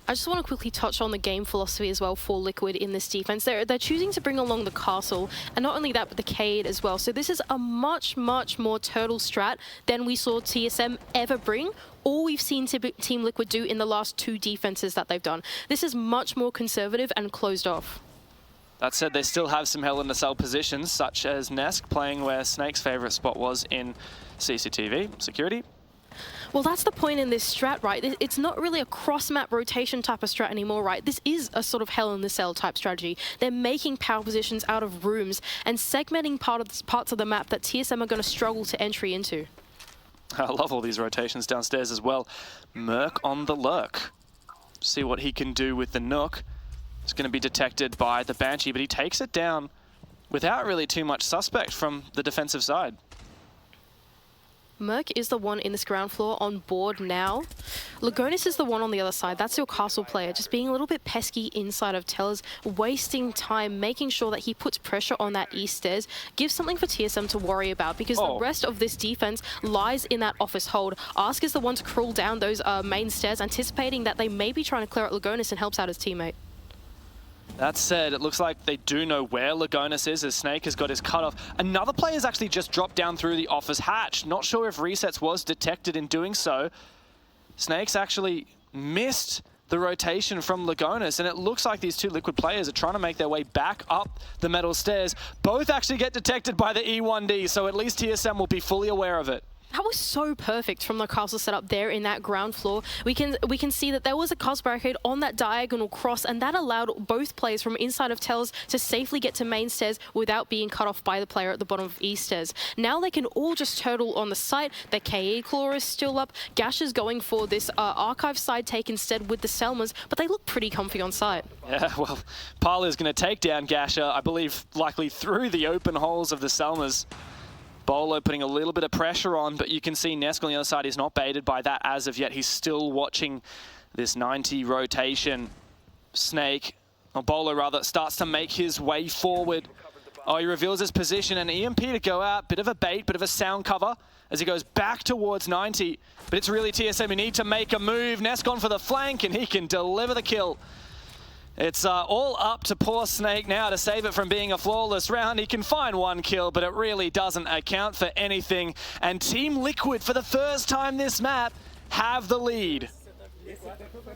I just want to quickly touch on the game philosophy as well for Liquid in this defense. They're choosing to bring along the castle, and not only that, but the Cade as well. So this is a much, much more turtle strat than we saw TSM ever bring, or we've seen Team Liquid do in the last 2 defenses that they've done. This is much more conservative and closed off. That said, they still have some Hell in a Cell positions, such as Nesk playing where Snake's favorite spot was in CCTV, security. Well, that's the point in this strat, right? It's not really a cross-map rotation type of strat anymore, right? This is a sort of Hell in the Cell type strategy. They're making power positions out of rooms and segmenting parts of the map that TSM are going to struggle to entry into. I love all these rotations downstairs as well. Merc on the lurk. See what he can do with the Nook. It's going to be detected by the Banshee, but he takes it down without really too much suspect from the defensive side. Merc is the one in this ground floor on board now. Lagonis is the one on the other side. That's your castle player, just being a little bit pesky inside of Tellers, wasting time, making sure that he puts pressure on that east stairs, gives something for TSM to worry about, because the rest of this defense lies in that office hold. Ask is the one to crawl down those main stairs, anticipating that they may be trying to clear out Lagonis, and helps out his teammate. That said, it looks like they do know where Lagonis is, as Snake has got his cutoff. Another player's actually just dropped down through the office hatch. Not sure if resets was detected in doing so. Snake's actually missed the rotation from Lagonis, and it looks like these two Liquid players are trying to make their way back up the metal stairs. Both actually get detected by the E1D, so at least TSM will be fully aware of it. That was so perfect from the castle setup there in that ground floor. We can see that there was a castle barricade on that diagonal cross, and that allowed both players from inside of Tellers to safely get to main stairs without being cut off by the player at the bottom of east stairs. Now they can all just turtle on the site. The KE claw is still up. Gash is going for this archive side take instead with the Selmas, but they look pretty comfy on site. Yeah, well, Parla is going to take down Gasher, I believe, likely through the open holes of the Selmas. Bolo putting a little bit of pressure on, but you can see Nesk on the other side is not baited by that as of yet. He's still watching this 90 rotation. Snake, or Bolo rather, starts to make his way forward. Oh, he reveals his position, and EMP to go out. Bit of a bait, bit of a sound cover as he goes back towards 90. But it's really TSM who need to make a move. Nesk on for the flank, and he can deliver the kill. It's all up to poor Snake now to save it from being a flawless round. He can find one kill, but it really doesn't account for anything. And Team Liquid, for the first time this map, have the lead.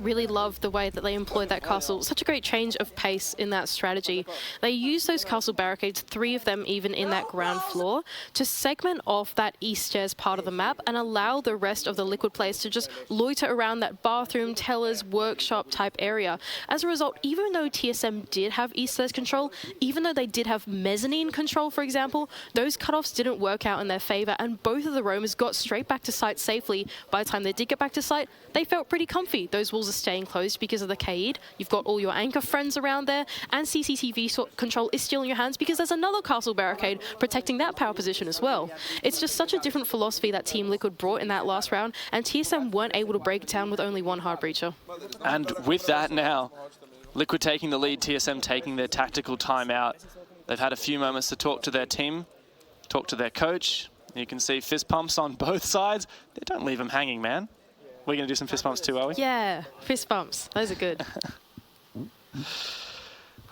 Really love the way that they employed that castle. Such a great change of pace in that strategy. They used those castle barricades, 3 of them even in that ground floor, to segment off that east stairs part of the map and allow the rest of the Liquid players to just loiter around that bathroom, Tellers, workshop type area. As a result, even though TSM did have east stairs control, even though they did have mezzanine control, for example, those cutoffs didn't work out in their favor, and both of the roamers got straight back to site safely. By the time they did get back to site, they felt pretty comfy. Those walls are staying closed because of the Kaid. You've got all your anchor friends around there, and CCTV control is still in your hands because there's another castle barricade protecting that power position as well. It's just such a different philosophy that Team Liquid brought in that last round, and TSM weren't able to break it down with only one hard breacher. And with that now, Liquid taking the lead, TSM taking their tactical timeout. They've had a few moments to talk to their team, talk to their coach. You can see fist pumps on both sides. They don't leave them hanging, man. We're going to do some fist bumps too, are we? Yeah, fist bumps. Those are good.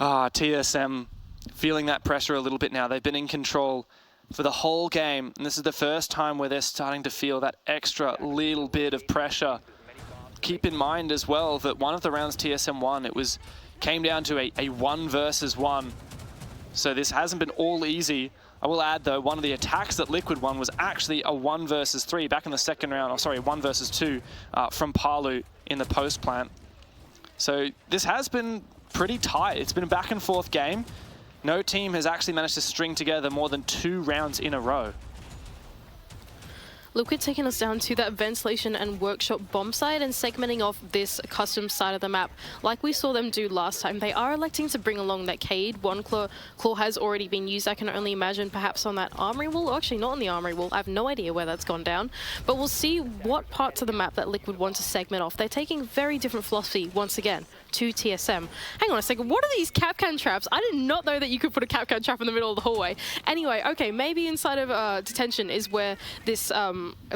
TSM feeling that pressure a little bit now. They've been in control for the whole game, and this is the first time where they're starting to feel that extra little bit of pressure. Keep in mind as well that one of the rounds TSM won, came down to a 1 versus 1. So this hasn't been all easy. I will add, though, one of the attacks that Liquid won was actually a 1 versus 3 back in the second round. Oh, sorry, 1 versus 2 from Palu in the post plant. So this has been pretty tight. It's been a back and forth game. No team has actually managed to string together more than 2 rounds in a row. Liquid taking us down to that ventilation and workshop bomb site and segmenting off this custom side of the map. Like we saw them do last time, they are electing to bring along that Cade. One claw has already been used. I can only imagine perhaps on that armory wall. Actually, not on the armory wall. I have no idea where that's gone down. But we'll see what parts of the map that Liquid want to segment off. They're taking very different philosophy once again to TSM. Hang on a second, what are these Capcan traps? I did not know that you could put a Capcan trap in the middle of the hallway. Anyway, okay, maybe inside of detention is where this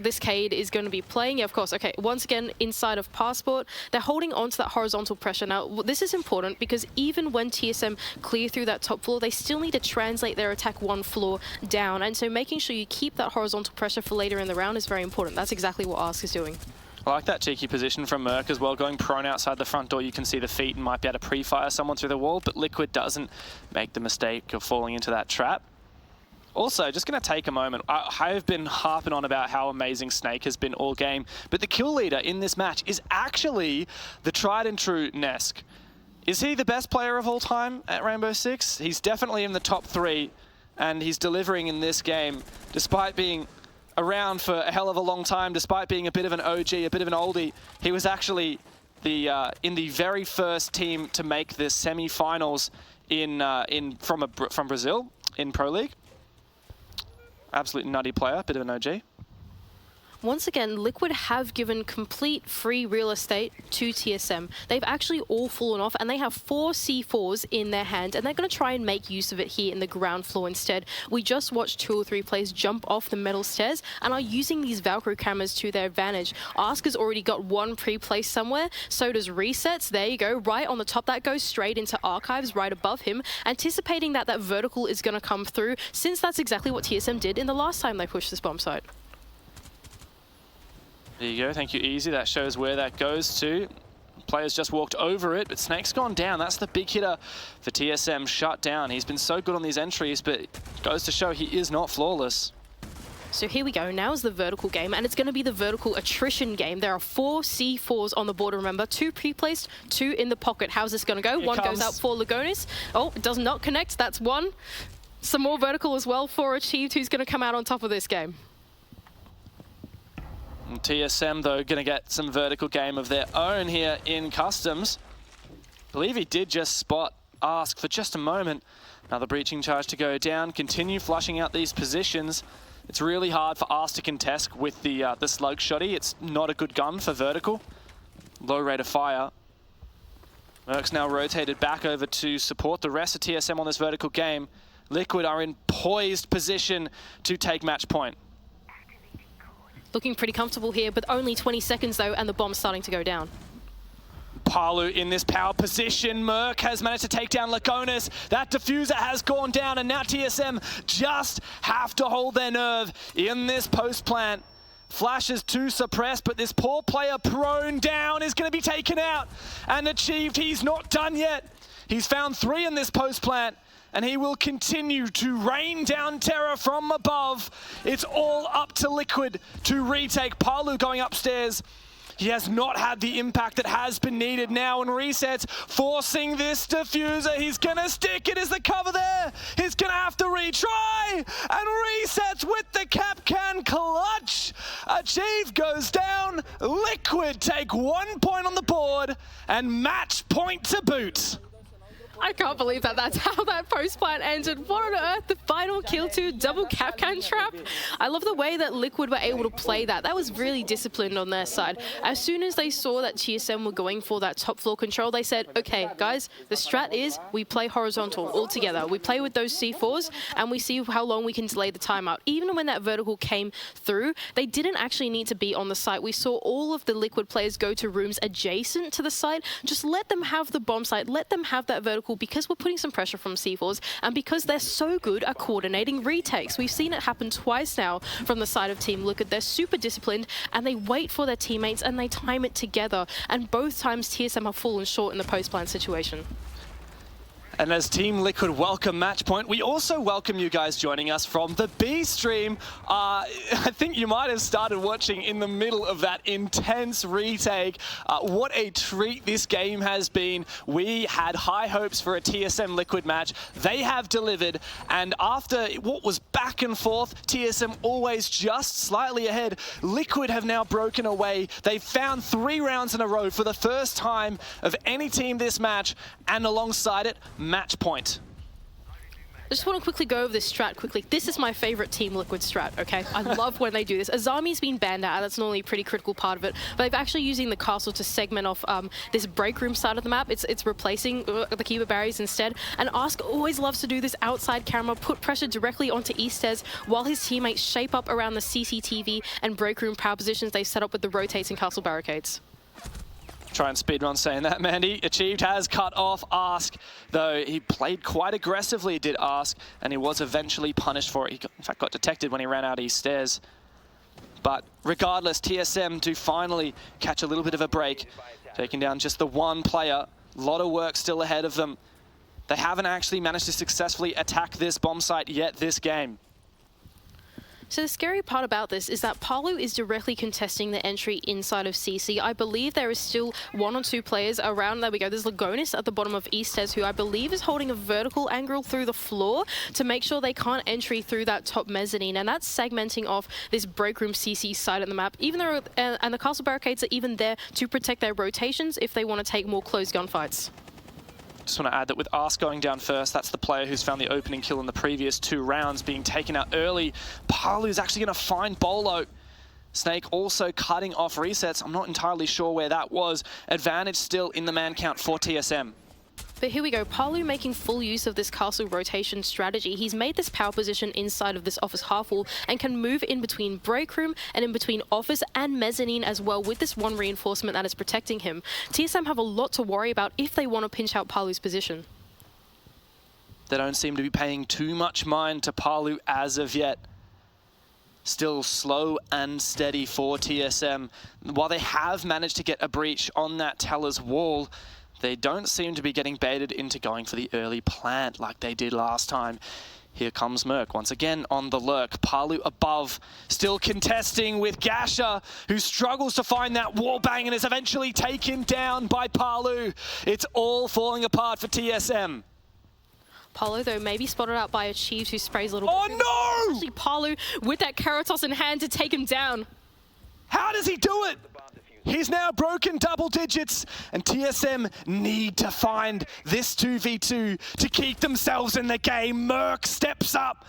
this Cade is going to be playing. Yeah, of course. Okay, once again, inside of Passport, they're holding on to that horizontal pressure. Now, this is important because even when TSM clear through that top floor, they still need to translate their attack 1 floor down. And so making sure you keep that horizontal pressure for later in the round is very important. That's exactly what Ask is doing. I like that cheeky position from Merc as well, going prone outside the front door. You can see the feet and might be able to pre-fire someone through the wall, but Liquid doesn't make the mistake of falling into that trap. Also, just going to take a moment. I have been harping on about how amazing Snake has been all game, but the kill leader in this match is actually the tried and true Nesk. Is he the best player of all time at Rainbow Six? He's definitely in the top 3, and he's delivering in this game, despite being around for a hell of a long time, despite being a bit of an OG, a bit of an oldie. He was actually in the very first team to make the semi-finals from Brazil in Pro League. Absolute nutty player, bit of an OG. Once again, Liquid have given complete free real estate to TSM. They've actually all fallen off, and they have 4 C4s in their hand, and they're going to try and make use of it here in the ground floor instead. We just watched 2 or 3 players jump off the metal stairs and are using these Valkyrie cameras to their advantage. Ask has already got one pre-placed somewhere, so does Resets. There you go, right on the top. That goes straight into Archives right above him, anticipating that that vertical is going to come through, since that's exactly what TSM did in the last time they pushed this bomb site. There you go, thank you, Easy. That shows where that goes to. Players just walked over it, but Snake's gone down. That's the big hitter for TSM, shut down. He's been so good on these entries, but it goes to show he is not flawless. So here we go, now is the vertical game, and it's going to be the vertical attrition game. There are 4 C4s on the board, remember, 2 pre-placed, 2 in the pocket. How's this going to go? One goes out for Lagonis. Oh, it does not connect, that's 1. Some more vertical as well for Achieved, who's going to come out on top of this game. And TSM, though, going to get some vertical game of their own here in Customs. I believe he did just spot Ask for just a moment. Another breaching charge to go down. Continue flushing out these positions. It's really hard for Ask to contest with the slug shotty. It's not a good gun for vertical. Low rate of fire. Merc's now rotated back over to support the rest of TSM on this vertical game. Liquid are in poised position to take match point. Looking pretty comfortable here, but only 20 seconds though, and the bomb's starting to go down. Palu in this power position. Merc has managed to take down Lagonis. That diffuser has gone down, and now TSM just have to hold their nerve in this post plant. Flash is too suppressed, but this poor player prone down is going to be taken out. And Achieved, he's not done yet. He's found 3 in this post plant, and he will continue to rain down terror from above. It's all up to Liquid to retake. Palu going upstairs. He has not had the impact that has been needed now, and Resets forcing this diffuser. He's gonna stick it. Is the cover there? He's gonna have to retry, and Resets with the cap can clutch. Achieve goes down. Liquid take 1 point on the board, and match point to boot. I can't believe that that's how that post plant ended. What on earth? The final kill to double cap can trap. I love the way that Liquid were able to play that. That was really disciplined on their side. As soon as they saw that TSM were going for that top floor control, they said, okay, guys, the strat is we play horizontal all together. We play with those C4s and we see how long we can delay the timeout. Even when that vertical came through, they didn't actually need to be on the site. We saw all of the Liquid players go to rooms adjacent to the site. Just let them have the bomb site. Let them have that vertical, because we're putting some pressure from C4s and because they're so good at coordinating retakes. We've seen it happen twice now from the side of Team Liquid. They're super disciplined and they wait for their teammates and they time it together. And both times TSM have fallen short in the post-plan situation. And as Team Liquid welcome match point, we also welcome you guys joining us from the B stream. I think you might have started watching in the middle of that intense retake. What a treat this game has been. We had high hopes for a TSM Liquid match. They have delivered, and after what was back and forth, TSM always just slightly ahead, Liquid have now broken away. They've found 3 rounds in a row for the first time of any team this match, and alongside it, match point. I just want to quickly go over this strat quickly. This is my favorite Team Liquid strat, okay? I love when they do this. Azami's been banned out, that's normally a pretty critical part of it, but they've actually using the castle to segment off this break room side of the map. It's replacing the keeper barriers instead, and Ask always loves to do this outside camera, put pressure directly onto Eastez while his teammates shape up around the CCTV and break room power positions they set up with the rotates and castle barricades. Try and speedrun saying that, Mandy. Achieved has cut off Ask, though he played quite aggressively, did Ask, and he was eventually punished for it. He in fact got detected when he ran out East Stairs. But regardless, TSM do finally catch a little bit of a break, taking down just the 1 player. A lot of work still ahead of them. They haven't actually managed to successfully attack this bomb site yet this game. So the scary part about this is that Palu is directly contesting the entry inside of CC. I believe there is still 1 or 2 players around. There we go. There's Lagonis at the bottom of Eastez, who I believe is holding a vertical angle through the floor to make sure they can't entry through that top mezzanine. And that's segmenting off this break room CC side of the map. Even though, and the castle barricades are even there to protect their rotations if they want to take more close gunfights. Just want to add that with Ask going down first, that's the player who's found the opening kill in the previous 2 rounds being taken out early. Palu's actually going to find Bolo. Snake also cutting off resets. I'm not entirely sure where that was. Advantage still in the man count for TSM. But here we go, Palu making full use of this castle rotation strategy. He's made this power position inside of this office half wall and can move in between break room and in between office and mezzanine as well with this one reinforcement that is protecting him. TSM have a lot to worry about if they want to pinch out Palu's position. They don't seem to be paying too much mind to Palu as of yet. Still slow and steady for TSM. While they have managed to get a breach on that teller's wall, they don't seem to be getting baited into going for the early plant like they did last time. Here comes Merc once again on the lurk. Palu above, still contesting with Gasha, who struggles to find that wall bang and is eventually taken down by Palu. It's all falling apart for TSM. Palu, though, may be spotted out by Achieved, who sprays a little bit. Oh no! Actually, Palu with that Keratos in hand to take him down. How does he do it? He's now broken double digits, and TSM need to find this 2v2 to keep themselves in the game. Merc steps up,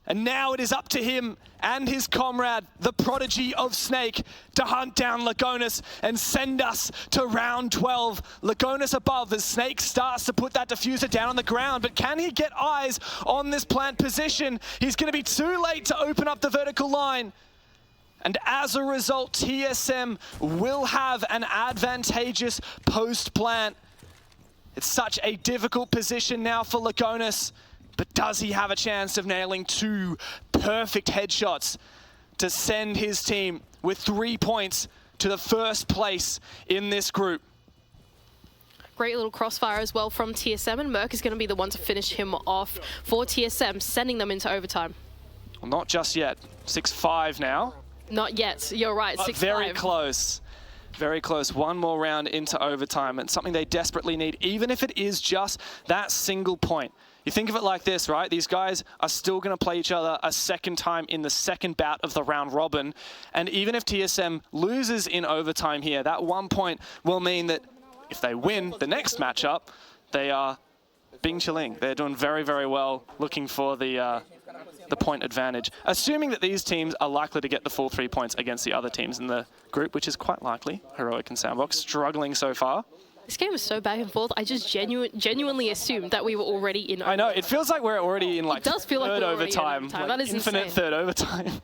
and now it is up to him and his comrade, the prodigy of Snake, to hunt down Lagonis and send us to round 12. Lagonis above as Snake starts to put that diffuser down on the ground, but can he get eyes on this plant position? He's going to be too late to open up the vertical line. And as a result, TSM will have an advantageous post-plant. It's such a difficult position now for Lagonis, but does he have a chance of nailing 2 perfect headshots to send his team with 3 points to the first place in this group? Great little crossfire as well from TSM, and Merc is going to be the one to finish him off for TSM, sending them into overtime. Well, not just yet. 6-5 now. Not yet, you're right, 6-5. Very close. Very close. One more round into overtime, and something they desperately need, even if it is just that single point. You think of it like this, right? These guys are still going to play each other a second time in the second bout of the round robin. And even if TSM loses in overtime here, that 1 point will mean that if they win the next matchup, they are Bing Chiling. They're doing very, very well, looking for the point advantage. Assuming that these teams are likely to get the full 3 points against the other teams in the group, which is quite likely. Heroic and Sandbox struggling so far. This game is so back and forth. I just genuinely assumed that we were already in overtime. I know, it feels like we're already in like it does feel third like overtime. Like that is infinite insane. Third overtime.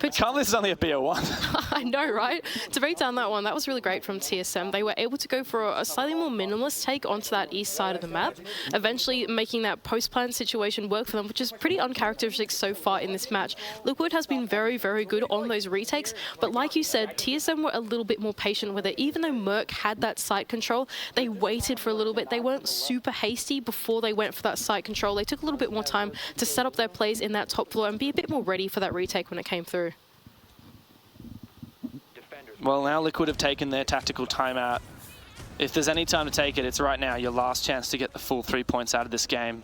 I can't believe this is only a BO1. I know, right? To break down that one, that was really great from TSM. They were able to go for a slightly more minimalist take onto that east side of the map, eventually making that post-plant situation work for them, which is pretty uncharacteristic so far in this match. Liquid has been very, very good on those retakes, but like you said, TSM were a little bit more patient with it. Even though Merc had that site control, they waited for a little bit. They weren't super hasty before they went for that site control. They took a little bit more time to set up their plays in that top floor and be a bit more ready for that retake when it came through. Well, now Liquid have taken their tactical timeout. If there's any time to take it, it's right now. Your last chance to get the full 3 points out of this game.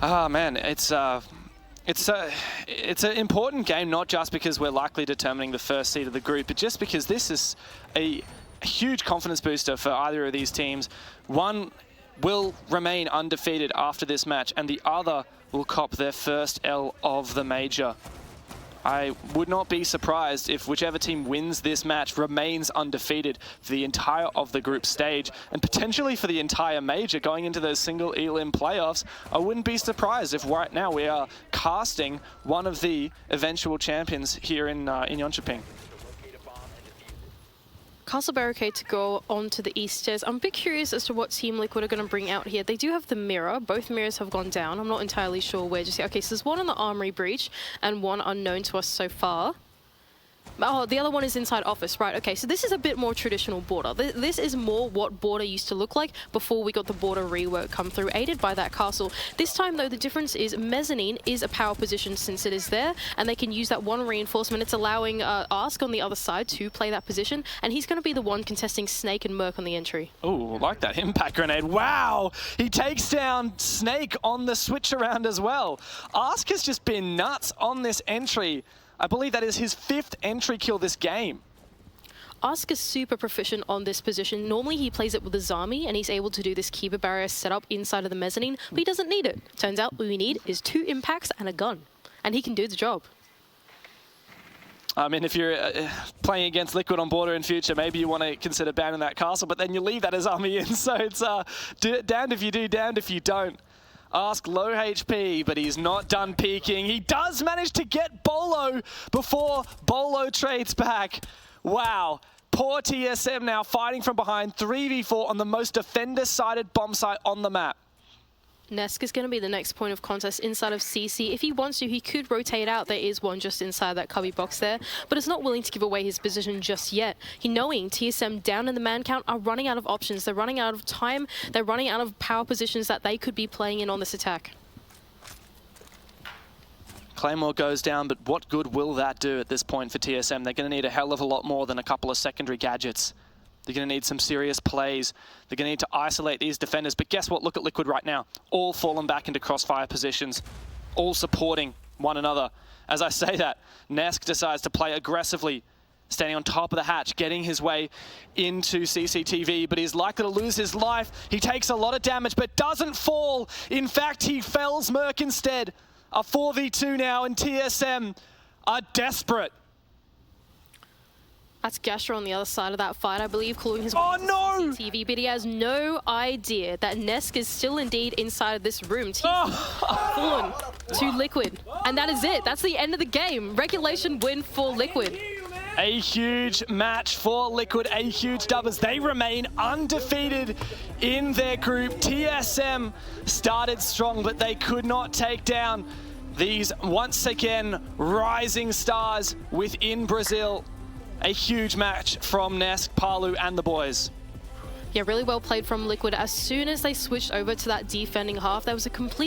Ah, man, it's an important game, not just because we're likely determining the first seed of the group, but just because this is a huge confidence booster for either of these teams. One will remain undefeated after this match, and the other will cop their first L of the major. I would not be surprised if whichever team wins this match remains undefeated for the entire of the group stage and potentially for the entire major going into those single elim playoffs. I wouldn't be surprised if right now we are casting one of the eventual champions here in Jönköping. Castle Barricade to go on to the east stairs. I'm a bit curious as to what Team Liquid are going to bring out here. They do have the mirror. Both mirrors have gone down. I'm not entirely sure where just yet. Okay, so there's one on the Armory Breach and one unknown to us so far. Oh, the other one is inside office, right? Okay, so this is a bit more traditional border. This is more what border used to look like before we got the border rework come through, aided by that castle. This time, though, the difference is mezzanine is a power position since it is there, and they can use that one reinforcement. It's allowing Ask on the other side to play that position, and he's going to be the one contesting Snake and Merc on the entry. Oh, like that impact grenade. Wow! He takes down Snake on the switch around as well. Ask has just been nuts on this entry. I believe that is his 5th entry kill this game. Ask is super proficient on this position. Normally he plays it with a Zami and he's able to do this Kiba barrier setup inside of the mezzanine, but he doesn't need it. Turns out what we need is 2 impacts and a gun. And he can do the job. I mean, if you're playing against Liquid on border in future, maybe you want to consider banning that castle, but then you leave that as army in, so it's damned if you do, damned if you don't. Ask low HP, but he's not done peeking. He does manage to get Bolo before Bolo trades back. Wow. Poor TSM now fighting from behind, 3v4 on the most defender-sided bomb site on the map. Nesk is going to be the next point of contest inside of CC. If he wants to, he could rotate out. There is one just inside that cubby box there, but is not willing to give away his position just yet. He knowing TSM down in the man count are running out of options. They're running out of time. They're running out of power positions that they could be playing in on this attack. Claymore goes down, but what good will that do at this point for TSM? They're going to need a hell of a lot more than a couple of secondary gadgets. They're going to need some serious plays. They're going to need to isolate these defenders. But guess what? Look at Liquid right now. All fallen back into crossfire positions. All supporting one another. As I say that, Nesk decides to play aggressively, standing on top of the hatch, getting his way into CCTV, but he's likely to lose his life. He takes a lot of damage, but doesn't fall. In fact, he fells Merc instead. A 4v2 now, and TSM are desperate. That's Gasher on the other side of that fight, I believe, calling his CCTV, but he has no idea that Nesk is still indeed inside of this room. Fallen to Liquid, and that is it. That's the end of the game. Regulation win for Liquid. A huge match for Liquid, a huge dub as they remain undefeated in their group. TSM started strong, but they could not take down these, once again, rising stars within Brazil. A huge match from Nesk, Palu, and the boys. Yeah, really well played from Liquid. As soon as they switched over to that defending half, there was a complete